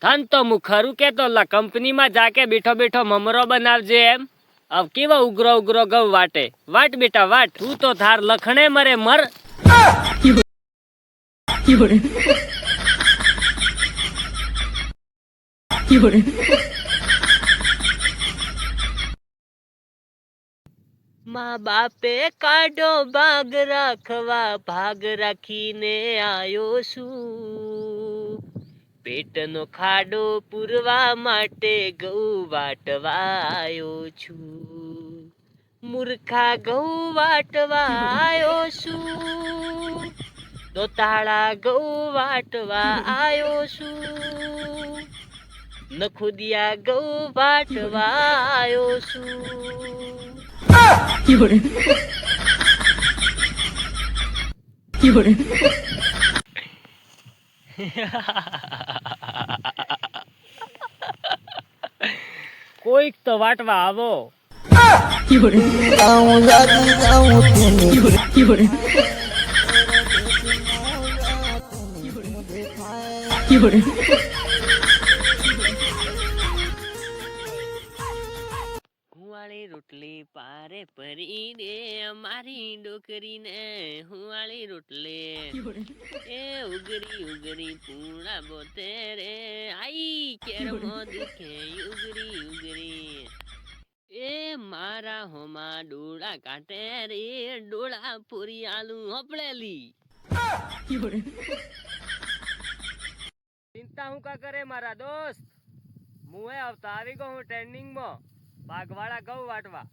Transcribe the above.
ધન તો હું ખરું કેતો કંપનીમાં જાકે બેઠો બેઠો મમરો બનાવજે એમ. अब केवा उग्रो उग्रो गव वाटे वाट बेटा वाट तू तो थार लखणे मरे मर. माँ बापे काडो भाग राखवा भाग राखीने आयो छू. पेटनो खाडो पूरवा माटे गौ वाटवा आयो छू. मूर्खा गौ वाटवा आयो छू. दोताळा गौ वाटवा आयो छू. नखुदिया गौ वाटवा आयो छू. કોઈક તો વાટવા આવો. હુવાળી રોટલી પારે પરીને મારી ડોકરીને હુવાળી રોટલી એ ઉગરી ઉગરી પૂણા બોતે રે આઈ કેરમો દુખે ઉગરી ઉગરી એ મારા હોમાં ડોળા કાટે રે ડોળા પૂરી આલુ હપળેલી. ચિંતા હું કા કરે મારા દોસ્ત, હું આવતા આવી ગયો હું ટ્રેનિંગમાં બાગવાળા ગૌ વાટવા.